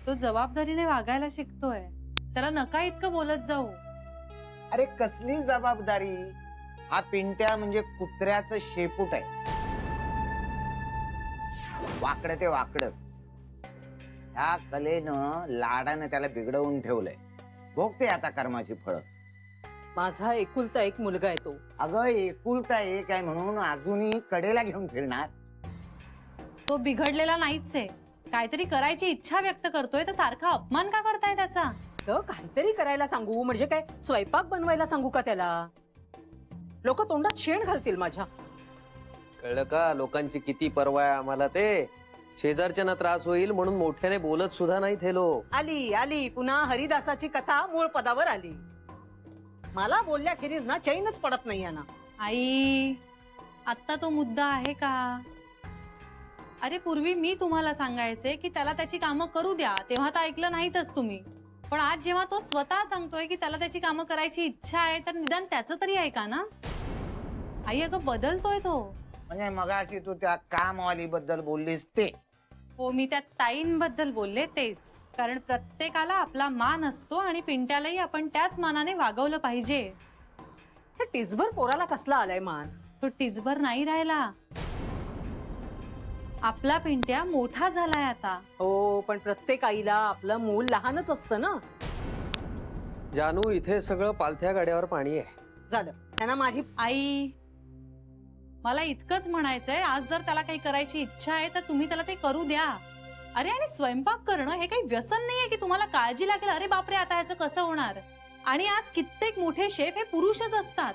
तो जबाबदारीने वागायला शिकतोय, त्याला नका इतकं बोलत जाऊ. अरे कसली जबाबदारी? हा पिंट्या म्हणजे कुत्र्याचं शेपूट आहे. वाकड ते वाकड. ह्या कलेनं लाडानं त्याला बिघडवून ठेवलंय. भोगते आता कर्माची फळं. माझा एकुलता एक मुलगा आहे तो. अगं एकुलता एक आहे म्हणून अजूनही कडेला घेऊन फिरणार? तो बिघडलेला नाहीच आहे. काहीतरी करायची इच्छा व्यक्त करतोय तर सारखा अपमान का करताय त्याचा? तर काहीतरी करायला सांगू म्हणजे काय स्वयंपाक बनवायला सांगू का त्याला? लोक तोंडात शेण घालतील माझ्या. कळलं का लोकांची किती परवा आहे आम्हाला? ते शेजारच्यांना त्रास होईल म्हणून मोठ्याने बोलत सुद्धा नाहीत हे लोक. आली आली पुन्हा हरिदासाची कथा मूळ पदावर आली. मला बोलल्याखेरीज ना चैनच पडत नाही ना. आई, आता तो मुद्दा आहे का? अरे पूर्वी मी तुम्हाला सांगायचे की त्याला त्याची कामं करू द्या, तेव्हा तर ऐकलं नाहीतच तुम्ही. पण आज जेव्हा तो स्वतः सांगतोय की त्याला त्याची कामं करायची इच्छा आहे, तर निदान त्याचं तरी ऐका ना. आई अगं बदलतोय तो. म्हणजे मगाशी तू त्या कामवाली बद्दल बोललीस ते? हो, मी त्या ताईंबद्दल बोलले तेच. कारण प्रत्येकाला आपला मान असतो आणि पिंट्यालाही आपण त्याच मानाने वागवलं पाहिजे. हे टिचभर पोराला कसला आलाय मान? तो टिचभर नाही राहिला. आपला पिंट्या मोठा झालाय आता. हो, पण प्रत्येक आईला आपलं मूल लहानच असतं ना. जानू, इथे सगळं पालथ्या गाड्यावर पाणी आहे. झालं त्यांना माझी. आई, मला इतकंच म्हणायचंय, आज जर त्याला काही करायची इच्छा आहे तर तुम्ही त्याला ते करू द्या. अरे आणि स्वयंपाक करणं हे काही व्यसन नाहीये की तुम्हाला काळजी लागेल, अरे बापरे आता ह्याचं कसं होणार. आणि आज कित्येक मोठे शेफ हे पुरुषच असतात.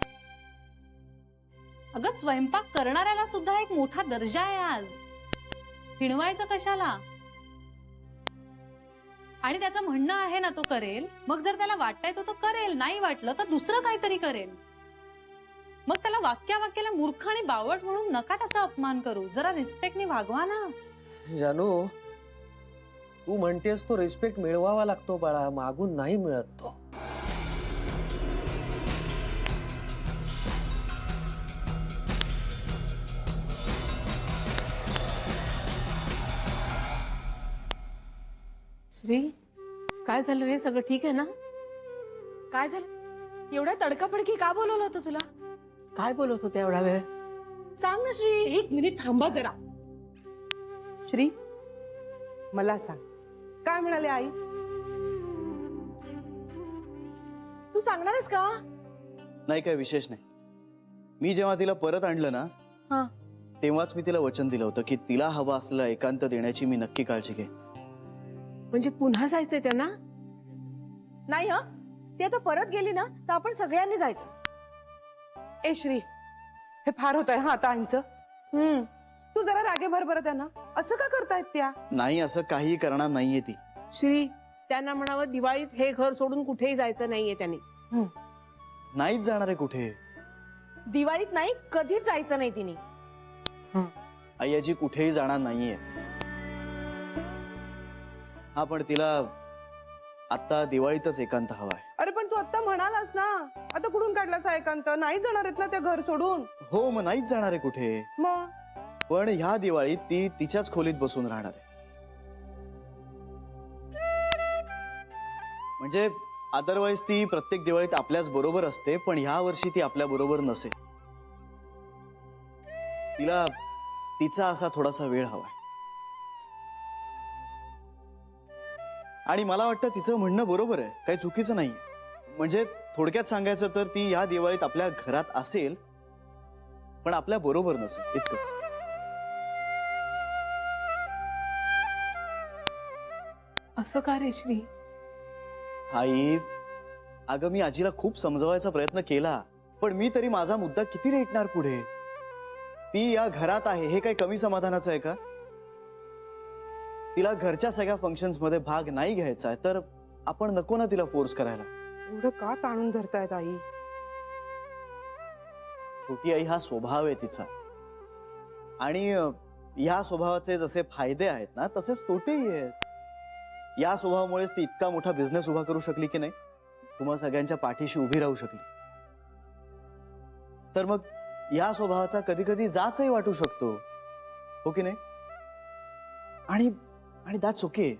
अगं स्वयंपाक करणाऱ्याला सुद्धा एक मोठा दर्जा आहे आज. हिणवायचं कशाला? आणि त्याचं म्हणणं आहे ना तो करेल. मग जर त्याला वाटतंय तो करेल, नाही वाटलं तर दुसरं काहीतरी करेल. मग त्याला वाक्याला मूर्ख आणि बावट म्हणून नका त्याचा अपमान करू. जरा रिस्पेक्टने वागवा ना. जानू, तू म्हणतेस तो रिस्पेक्ट मिळवावा लागतो बाळा, मागून नाही मिळत तो. श्री, काय झालं रे? सगळं ठीक आहे ना? काय झालं? एवढ्या तडकाफडकी का बोलवलं होतं तुला? काय बोलत होते एवढा वेळ? सांग ना श्री. एक मिनिट थांबा जरा. श्री, मला सांग, काय म्हणाले आई? तू सांगणार आहेस का? नाही, काय विशेष नाही. मी जेव्हा तिला परत आणलं ना, हा. तेव्हाच मी तिला वचन दिलं होतं की तिला हवा असलेला एकांत देण्याची मी नक्की काळजी घेईन. म्हणजे पुन्हा जायचंय त्यांना? नाही हा, ती आता परत गेली ना तर आपण सगळ्यांनी जायचं. ए श्री, हे फार होत आहे हा आता आईंचं. तू जरा रागेभर बरं त्यांना. असं का करतायत त्या? नाही, असं काही करणार नाहीये ती. श्री, त्यांना म्हणावं दिवाळीत हे घर सोडून कुठेही जायचं नाहीये त्यांनी. नाहीच जाणार आहे कुठे. दिवाळीत नाही, कधीच जायचं नाही तिने. आई आजी कुठेही जाणार नाहीये. हा, पण तिला आता दिवाळीतच एकांत हवाय. अरे पण तू आता म्हणालास ना, आता कुठून काढलास हा एकांत? नाही जाणार आहेत ना त्या घर सोडून. हो, मग नाहीच जाणार आहे कुठे. मग पण ह्या दिवाळीत ती तिच्याच खोलीत बसून राहणार आहे. म्हणजे अदरवाईज ती प्रत्येक दिवाळीत आपल्याच बरोबर असते, पण ह्या वर्षी ती आपल्या बरोबर नसेल. तिला तिचा असा थोडासा वेळ हवाय. आणि मला वाटतं तिचं म्हणणं बरोबर आहे, काही चुकीचं नाही. म्हणजे थोडक्यात सांगायचं तर ती ह्या दिवाळीत आपल्या घरात असेल पण आपल्या बरोबर नसेल, इतकंच. असं का रे श्री? आई, अगं मी आजीला खूप समजवायचा प्रयत्न केला, पण मी तरी माझा मुद्दा किती रेटणार पुढे. ती या घरात आहे हे काही कमी समाधानाचं आहे का? तिला घरच्या सगळ्या फंक्शन्स मध्ये भाग नाही घ्यायचा आहे तर आपण नको ना तिला फोर्स करायला. एवढं का ताणून धरतायत आई? छोटी आई हा स्वभाव आहे तिचा, आणि या स्वभावाचे जसे फायदे आहेत ना तसेच तोटेही आहेत. या स्वभावामुळेच ती इतका मोठा बिझनेस उभा करू शकली की नाही, तुम्हा सगळ्यांच्या पाठीशी उभी राहू शकली. तर मग या स्वभावाचा कधी कधी जाचही वाटू शकतो, हो की नाही? आणि दॅट्स ओके.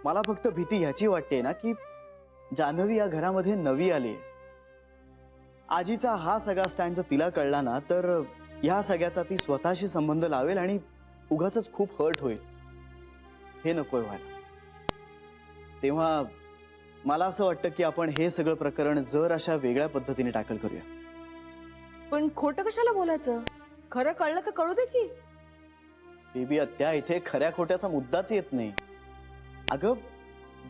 मला फक्त भीती ह्याची वाटते ना की जान्हवी या घरामध्ये नवी आली. आजीचा हा सगळा स्टँड जर तिला कळला ना तर ह्या सगळ्याचा ती स्वतःशी संबंध लावेल आणि उगाच खूप हर्ट होईल. हे नकोय व्हायला. तेव्हा मला असं वाटतं की आपण हे सगळं प्रकरण जर अशा वेगळ्या पद्धतीने टॅकल करूया. पण खोटं कशाला बोलायचं? खरं कळलं तर कळू दे की. बेबी आत्या, इथे खऱ्या खोट्याचा मुद्दाच येत नाही. अगं,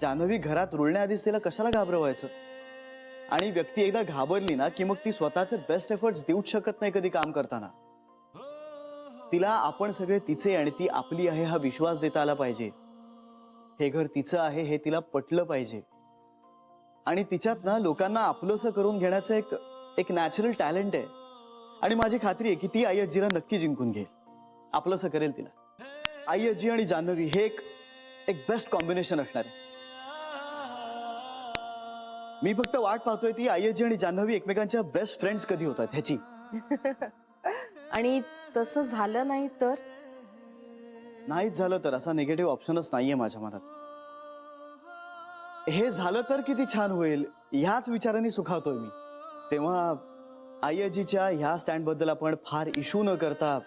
जान्हवी घरात रुळण्याआधीच तिला कशाला घाबरवायचं? आणि व्यक्ती एकदा घाबरली ना की मग ती स्वतःचे बेस्ट एफर्ट्स देऊच शकत नाही कधी काम करताना. तिला आपण सगळे तिचे आणि ती आपली आहे हा विश्वास देता आला पाहिजे. हे घर तिचं आहे हे तिला पटलं पाहिजे. आणि तिच्यात ना लोकांना आपलंसं करून घेण्याचं एक नॅचरल टॅलेंट आहे. आणि माझी खात्री आहे की ती आई आजीला नक्की जिंकून घेईल, आपलंसं करेल तिला. आई आजी आणि जान्हवी हे एक बेस्ट कॉम्बिनेशन असणार आहे. मी फक्त वाट पाहतोय ती आई आजी आणि जान्हवी एकमेकांच्या बेस्ट फ्रेंड्स कधी होतात ह्याची. आणि तसं झालं नाही तर? नाहीच झालं तर असा निगेटिव्ह ऑप्शनच नाहीये माझ्या मनात. हे झालं तर किती छान होईल ह्याच विचारांनी सुखावतोय मी. तेव्हा आई आजीच्या ह्या स्टँड बद्दल आपण फार इश्यू न करता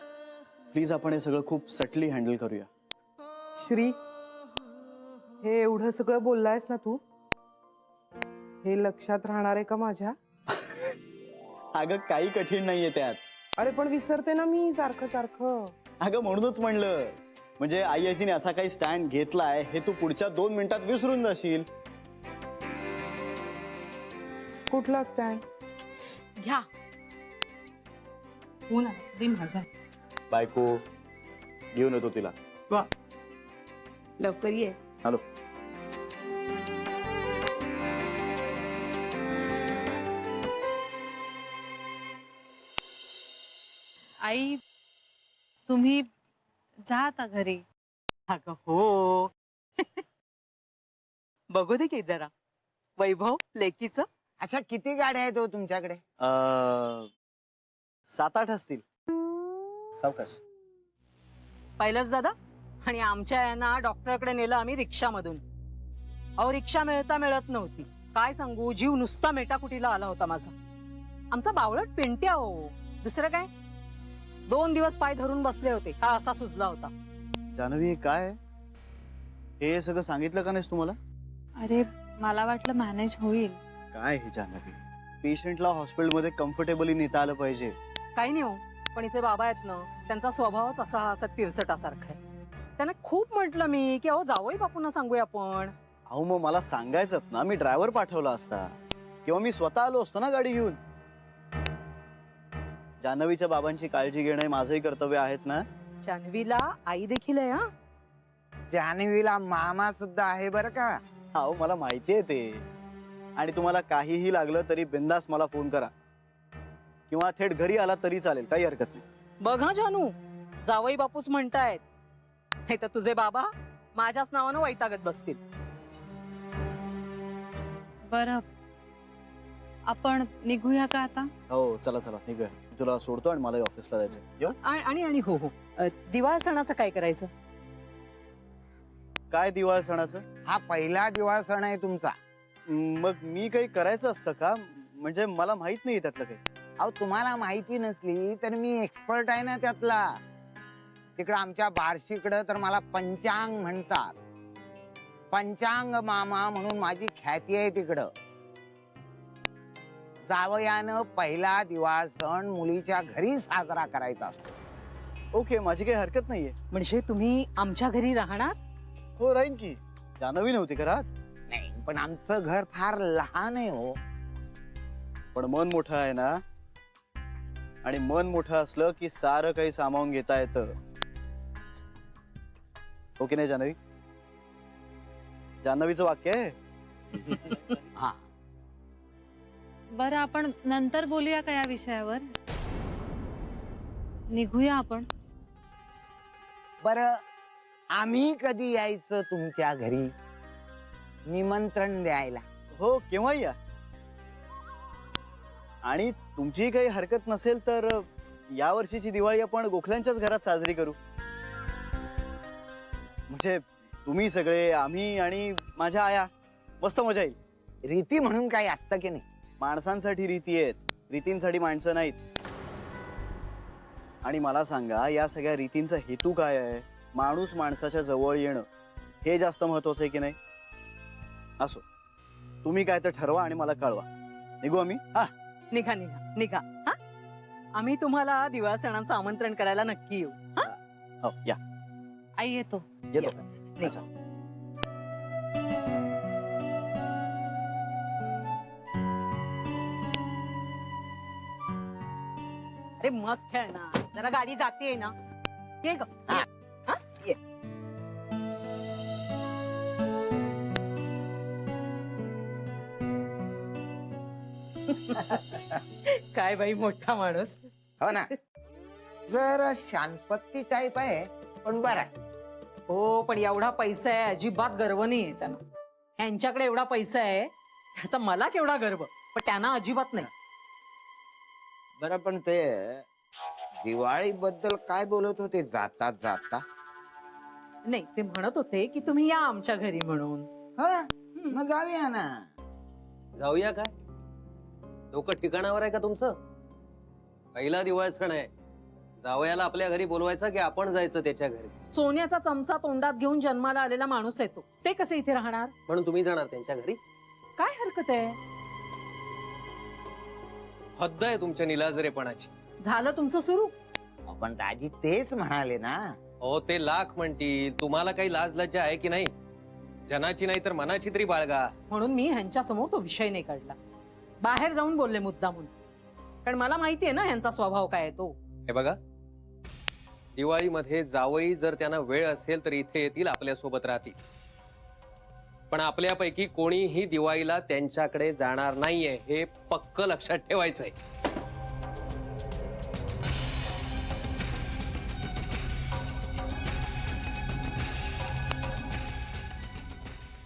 प्लीज आपण हे सगळं खूप सटली हँडल करूया. श्री, हे एवढं सगळं बोललायस ना तू, हे लक्षात राहणार आहे का माझ्या? अगं काही कठीण नाहीये त्यात. अरे पण विसरते ना मी सारखं सारखं. अगं म्हणूनच म्हणलं, म्हणजे आई आजीने असा काही स्टँड घेतलाय हे तू पुढच्या 2 मिनिटात विसरून जाशील. कुठला स्टँड? घ्या. हो ना, दे माझा. बायको घेऊन येतो तिला. लवकर ये. हॅलो. आई, तुम्ही जा आता घरी. अगं हो. बघू दे की जरा वैभव लेकीचं. अशा किती गाड्या आहेत हो तुमच्याकडे? 7-8 असतील. सावकाश. पाहिलंच दादा, आणि आमच्या यांना डॉक्टरकडे नेलं आम्ही रिक्षामधून. अहो रिक्षा मिळत नव्हती. काय सांगू, जीव नुसता मेटाकुटीला आला होता माझा. आमचा बावळट पिंट्या हो, दुसरं काय. 2 दिवस पाय धरून बसले होते का असा सुचला होता. जान्हवी काय हे सगळं सांगितलं का नाहीस तुम्हाला? अरे मला वाटलं मॅनेज होईल. काय हे जान्हवी, पेशंटला हॉस्पिटलमध्ये कम्फर्टेबली नेता आलं पाहिजे. काही नाही हो, पण इथे बाबा आहेत ना, त्यांचा स्वभावच असा तिरसटासारखा आहे. त्यांना खूप म्हटलं मी की अहो जावई बापूंना सांगूया आपण. अहो मग मला सांगायचं ना, मी ड्रायव्हर पाठवला असता किंवा मी स्वतः आलो असतो ना गाडी घेऊन. जान्हवीच्या बाबांची काळजी घेणं माझंही कर्तव्य आहेच ना. जान्हवीला आई देखील आहे. हा, जान्हवीला मामा सुद्धा आहे बरं का. अहो मला माहिती आहे ते. आणि तुम्हाला काहीही लागलं तरी बिंदास मला फोन करा किंवा थेट घरी आला तरी चालेल, काही हरकत नाही. बघ हा जानू, जावई बापूच म्हणतायत, हे तर तुझे बाबा माझ्याच नावानं वैतागत बसतील. बरं, आपण निघूया का आता? हो चला चला निघूया. तुला सोडतो आणि मला ऑफिसला जायचं. येऊ? आणि हो हो, दिवाळ सणाचं काय करायचं? काय दिवाळ सणाचं? हा पहिला दिवाळ सण आहे तुमचा. मग मी काही करायचं असतं का? म्हणजे मला माहित नाही त्यातलं काही. अहो तुम्हाला माहिती नसली तर मी एक्सपर्ट आहे ना त्यातला. तिकडं आमच्या बार्शीकडं तर मला पंचांग म्हणतात. पंचांग मामा म्हणून माझी ख्याती आहे तिकडं. जावयानं पहिला दिवाळ सण मुलीच्या घरी साजरा करायचा असतो. ओके, माझी काही हरकत नाहीये. म्हणजे तुम्ही आमच्या घरी राहणार? हो राहीन की. जान्हवी नव्हती घरात. नाही पण आमचं घर फार लहान आहे हो. पण मन मोठं आहे ना, आणि मन मोठं असलं की सारं काही सामावून घेता येतं. ओके नाही जान्हवी? जान्हवीचं वाक्य आहे. हा बरं, आपण नंतर बोलूया का या विषयावर? निघूया आपण. बरं, आम्ही कधी यायचं तुमच्या घरी निमंत्रण द्यायला? हो केव्हाही या. आणि तुमची काही हरकत नसेल तर या वर्षीची दिवाळी आपण गोखल्यांच्याच घरात साजरी करू. म्हणजे तुम्ही सगळे, आम्ही आणि माझ्या आया, मस्त मजा येईल. रीती म्हणून काही असतं की नाही? माणसांसाठी रीती आहेत, रीतींसाठी माणसं नाहीत. आणि मला सांगा, या सगळ्या रीतींचा हेतू काय आहे? माणूस माणसाच्या जवळ येणं हे जास्त महत्वाचं आहे की नाही? असो, तुम्ही काय तर ठरवा आणि मला कळवा. निघू आम्ही? निघा निघा निघा हा. आम्ही तुम्हाला दिवाळ सणांचं आमंत्रण करायला नक्की येऊ. हो, या आई येतो. येतो. निघा. अरे मग खेळ ना, जरा गाडी जाते ना. ये ग ये. हा? ये. काय बाई मोठा माणूस. हो ना, जरा शानपत्ती टाईप आहे पण बरं आहे. हो पण एवढा पैसा आहे, अजिबात गर्व नाहीये त्यांना. ह्यांच्याकडे एवढा पैसा आहे, ह्याचा मला केवढा गर्व, पण त्यांना अजिबात नाही. बरं, पण ते दिवाळी बद्दल काय बोलत होते जाता जाता? नाही, ते म्हणत होते की तुम्ही या आमच्या घरी म्हणून. हा, मग जाऊया ना. जाऊया काय? डोकं ठिकाणावर आहे का तुमचं? पहिला दिवाळी सण आहे, जावयाला आपल्या घरी बोलवायचं की आपण जायचं त्याच्या घरी? सोन्याचा चमचा तोंडात घेऊन जन्माला आलेला माणूस आहे तो, ते कसे इथे राहणार? म्हणून तुम्ही जाणार त्यांच्या घरी? काय हरकत आहे? हद्द आहे तुमच्या निलाजरेपणाची. झालं तुमचं सुरू. पण दाजी तेच म्हणाले ना. हो, ते लाख म्हणतील, तुम्हाला काही लाज लज्जा आहे की नाही? जनाची नाही तर मनाची तरी बाळगा. म्हणून मी ह्यांच्या समोर तो विषय नाही काढला. बाहेर जाऊन बोलले मुद्दामून, कारण मला माहितीये ना ह्यांचा स्वभाव काय आहे तो. हे बघा, दिवाळीमध्ये जावई जर त्यांना वेळ असेल तर इथे येतील, आपल्या सोबत राहतील. पण आपल्यापैकी कोणीही दिवाळीला त्यांच्याकडे जाणार नाहीये, हे पक्क लक्षात ठेवायचंय.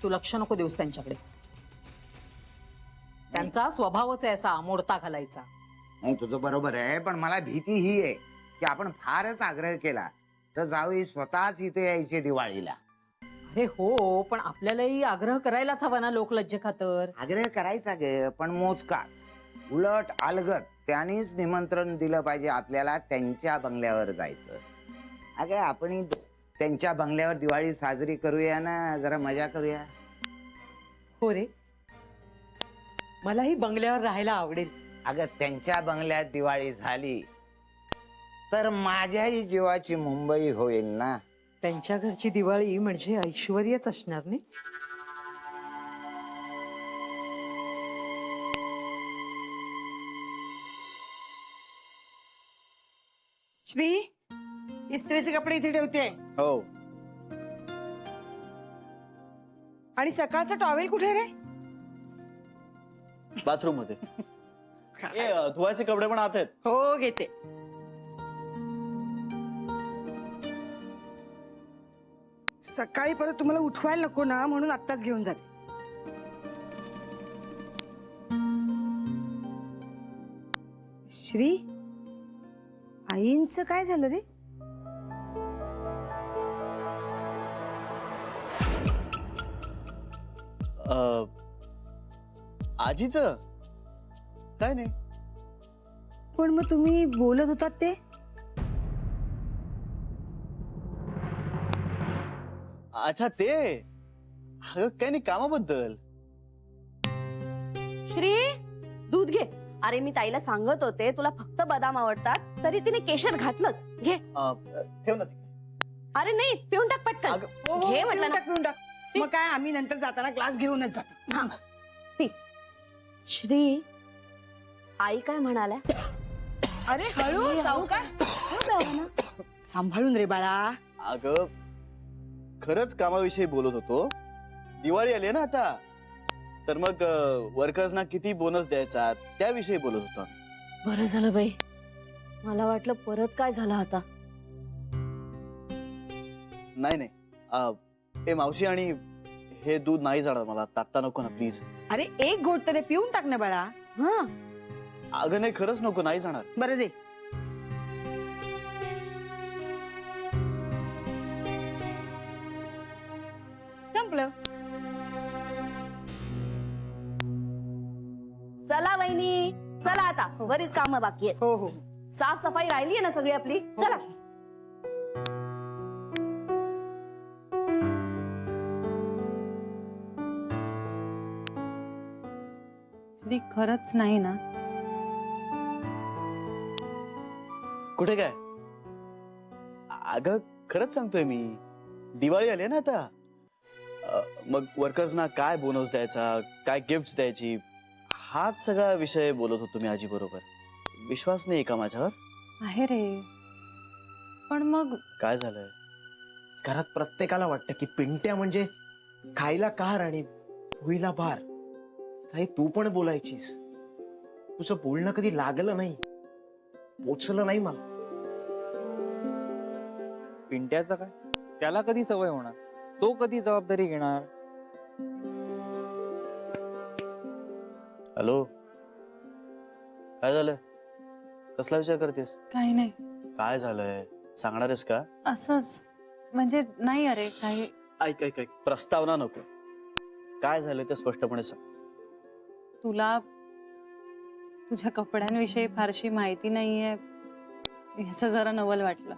तू लक्ष नको देऊस त्यांच्याकडे. त्यांचा स्वभावच आहे असा मोडता घालायचा. नाही, तुझं बरोबर आहे, पण मला भीती ही आहे की आपण फारच आग्रह केला तर जावई स्वतःच इथे यायचे दिवाळीला. अरे हो, पण आपल्यालाही आग्रह करायलाच हवा ना लोकलज्जे खातर. आग्रह करायचा गे, पण मोजकाच. उलट अलगट त्यांनीच निमंत्रण दिलं पाहिजे आपल्याला त्यांच्या बंगल्यावर जायचं. अगे आपण त्यांच्या बंगल्यावर दिवाळी साजरी करूया ना, जरा मजा करूया. हो रे, मलाही बंगल्यावर राहायला आवडेल. अगं त्यांच्या बंगल्यात दिवाळी झाली तर माझ्याही जीवाची मुंबई होईल ना. त्यांच्या घरची दिवाळी म्हणजे ऐश्वर्यच असणार नाही. श्री, इस्त्रीचे कपडे इथे ठेवते. हो. आणि सकाळचा टॉवेल कुठे रे? बाथरूम मध्ये. धुवायचे कपडे पण आत आहेत. हो, घेते. सकाळी परत तुम्हाला उठवायला नको ना, म्हणून आत्ताच घेऊन जाते. श्री, आईंचं काय झालं रे? आजीच काय नाही. पण मग तुम्ही बोलत होतात ते? अच्छा, ते अगं काय नाही, कामाबद्दल. श्री, दूध घे. अरे मी ताईला सांगत होते तुला फक्त बदाम आवडतात, तरी तिने केशर घातलंच. घे. ठेव ना. अरे नाही, पिऊन टाक पटकन. घे म्हटलं ना. पिऊन टाक. मग काय, आम्ही नंतर जाताना ग्लास घेऊनच जातो. हा, पी. श्री, आई काय म्हणाल्या? अरे हळू, सावकाश. सांभाळून रे बाळा. अगं खरंच कामाविषयी बोलत होतो. दिवाळी आली ना आता, तर मग वर्कर्सना किती बोनस द्यायचा त्याविषयी बोलत होतो. बरं झालं बाई, मला वाटलं परत काय झालं आता. नाही नाही, हे मावशी, आणि हे दूध नाही जाणार मला, तात्ता नको ना प्लीज. अरे एक घोट तरी पिऊन टाक ना बाळा. हा, अगं नाही, खरंच नको, नाही जाणार. बरं दे. वहिनी चला आता बरीच कामं बाकी आहेत. हो हो साफसफाई राहिली आहे ना सगळी आपली. चला श्री खरंच नाही ना? कुठे काय? अगं खरंच सांगतोय मी, दिवाळी आली आहे ना आता. मग वर्कर्सना काय बोनस द्यायचा, काय गिफ्ट द्यायची, हाच सगळा विषय बोलत होतो मी आजी बरोबर. विश्वास नाही का माझ्यावर? आहे रे, पण मग काय झालंय? घरात प्रत्येकाला वाटतं की पिंट्या म्हणजे खायला कार आणि भुईला भार. ताई तू पण बोलायचीस. तुझं बोलणं कधी लागलं नाही, पोचलं नाही मला. पिंट्याचं काय? त्याला कधी सवय होणार? तो कधी जबाबदारी घेणार? हॅलो, काय झालं? कसला विचार करतेस? काही नाही, काय झालंय सांगणार आहेस का? असंच म्हणजे नाही. अरे काही ऐक ऐक ऐक, प्रस्तावना नको. काय झालं ते स्पष्टपणे सांग. तुला तुझ्या कपड्यांविषयी फारशी माहिती नाहीये याचं जरा नवल वाटलं.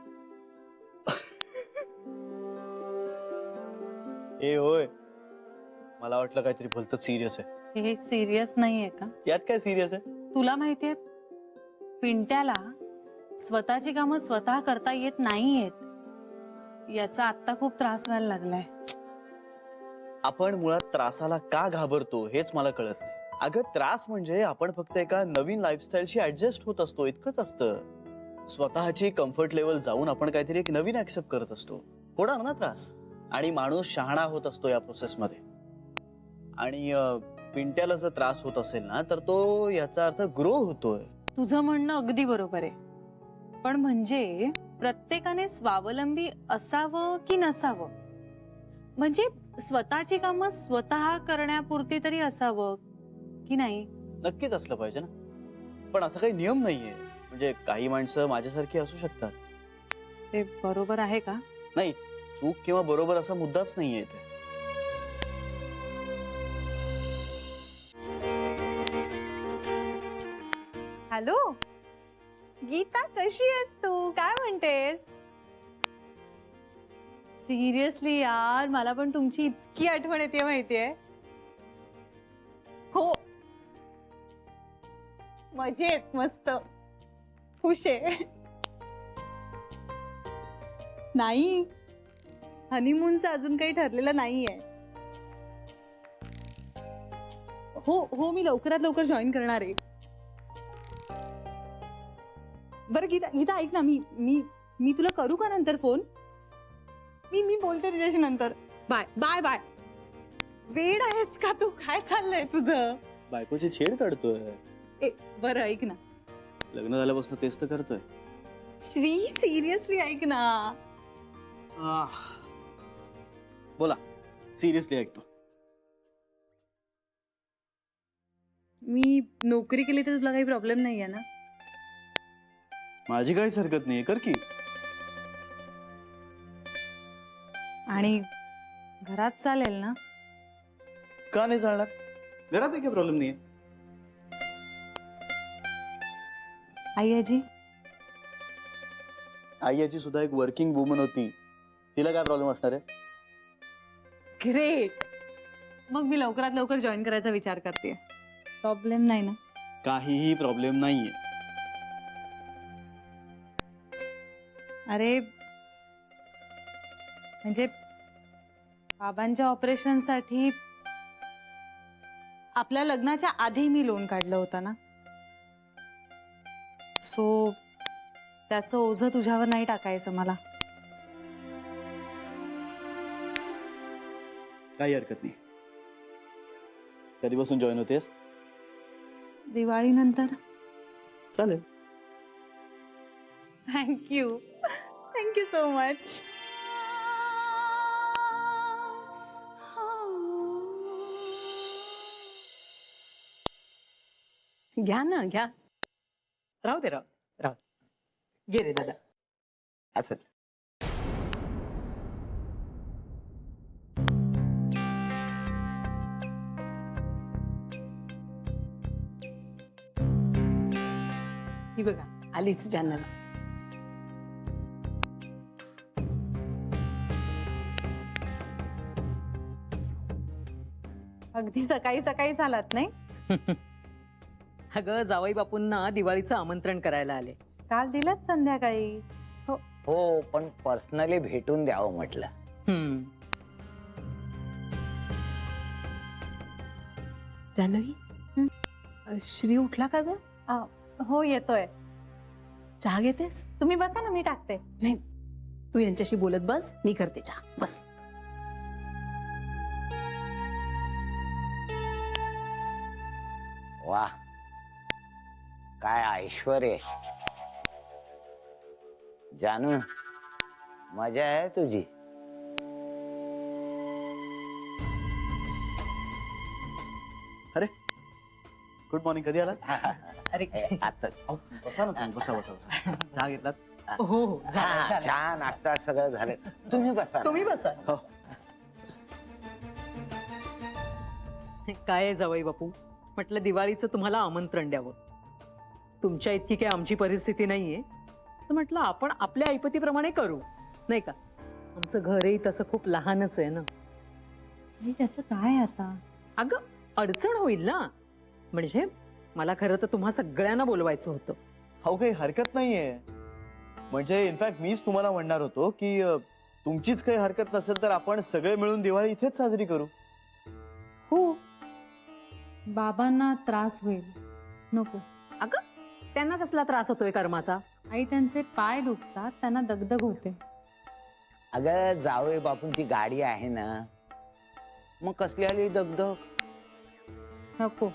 ए होय, मला वाटलं काहीतरी भलतं सिरियस आहे. हे सिरियस नाहीये का? यात काय सिरियस आहे? तुला माहितीये पिंट्याला स्वतःची कामं स्वतः करता येत नाहीयेत. याचा आत्ता खूप त्रास व्हायला लागलाय. आपण मुळात त्रासाला का घाबरतो हेच मला कळत नाही. अगं त्रास म्हणजे आपण फक्त एका नवीन लाईफस्टाईलशी ऍडजस्ट होत असतो, इतकंच असतं. स्वतःची कम्फर्ट लेवल जाऊन आपण काहीतरी एक नवीन ऍक्सेप्ट करत असतो. होणार ना त्रास, आणि माणूस शहाणा होत असतो या प्रोसेसमध्ये. आणि पिंट्याला जर त्रास होत असेल ना तर तो याचा अर्थ ग्रो होतोय. तुझं म्हणणं अगदी बरोबर आहे, पण म्हणजे प्रत्येकाने स्वावलंबी असावं की नसावं? म्हणजे स्वतःची कामं स्वतः करण्यापुरती तरी असावं की नाही? नक्कीच असलं पाहिजे ना, पण असा काही नियम नाहीये. म्हणजे काही माणसं माझ्यासारखी असू शकतात. ते बरोबर आहे का? नाही, चूक किंवा बरोबर असा मुद्दाच नाहीये इथे. हॅलो गीता, कशी आहेस तू? काय म्हणतेस? सिरियसली यार, मला पण तुमची इतकी आठवण येते माहितीये. हो मजेत, मस्त, खुश आहे. नाही, हनीमूनचं अजून काही ठरलेलं नाहीये. हो हो, मी लवकरात लवकर जॉईन करणार आहे. बरं गीता, गीता ऐक ना, मी मी मी तुला करू का नंतर फोन? मी बोलते तुझ्याशी नंतर. Bye bye bye. वेड आहेस का तू? काय चाललंय तुझं? बायकोची छेड काढतोय. ए बरं ऐक ना लग्न झाल्यापासून तेच तर करतोय. श्री, सिरियसली ऐक ना. बोला, सिरियसली ऐकतो. मी नोकरी केली तर तुला काही प्रॉब्लेम नाहीये ना? माझी काहीच हरकत नाहीये, कर की. आणि घरात चालेल ना? का नाही चालणार? घरात काही प्रॉब्लेम नाहीये. आई आजी? आई याची सुद्धा एक वर्किंग वुमन होती, तिला काय प्रॉब्लेम असणार आहे? ग्रेट. मग मी लवकरात लवकर जॉईन करायचा विचार करते. प्रॉब्लेम नाही ना? काहीही प्रॉब्लेम नाहीये. अरे म्हणजे बाबांच्या ऑपरेशनसाठी आपल्या लग्नाच्या आधी मी लोन काढलं होतं ना, सो त्याचं ओझं तुझ्यावर नाही टाकायचं मला. काही हरकत नाही. कधीपासून जॉईन होतेस? दिवाळीनंतर. चालेल. Thank you, thank you so much. घ्या ना, घ्या. राहू दे, राहू. घे रे दादा. असं ही बघा आलीच जान्हवी. अगदी सकाळी सकाळी झालात नाही? अगं जावई बापूंना दिवाळीचं आमंत्रण करायला आले. काल दिलंच संध्याकाळी. हो, पण पर्सनली भेटून द्यावं म्हटलं. हम्म. जान्हवी श्री उठला का ग? हो येतोय. चहा घेतेस? तुम्ही बसा ना, मी टाकते. नाही, तू यांच्याशी बोलत बस, मी करते चहा. बस. वा, काय ऐश्वर्य. जानू, मजा आहे तुझी. अरे गुड मॉर्निंग, कधी आलात? अरे आता बसा ना तुम्ही, बसा बसा बसा. चहा घेतलात? हो हो झालं, झालं. चहा नाश्ता सगळं झालं. तुम्ही बसा ना. तुम्ही बसा. हो. काय आहे जावई बापू, म्हटलं दिवाळीचं तुम्हाला आमंत्रण द्यावं. तुमच्या इतकी काही आमची परिस्थिती नाहीये, तर म्हटलं आपण आपल्या ऐपतीप्रमाणे करू, नाही का? आमचं घरही तसं खूप लहानच आहे ना. त्याचं काय आता? अगं अडचण होईल ना. म्हणजे मला खरं तर तुम्हा सगळ्यांना बोलवायचं होतं. हो, काही हरकत नाहीये. म्हणजे इनफॅक्ट मीच तुम्हाला म्हणणार होतो की तुमचीच काही हरकत नसेल तर आपण सगळे मिळून दिवाळी इथेच साजरी करू. हो, बाबांना त्रास होईल, नको. अगं त्यांना कसला त्रास होतोय कर्माचा? आई त्यांचे पाय दुखतात, त्यांना दगदग होते. अगं जावई बापूंची गाडी आहे ना, मग कसली आली दगदग. नको.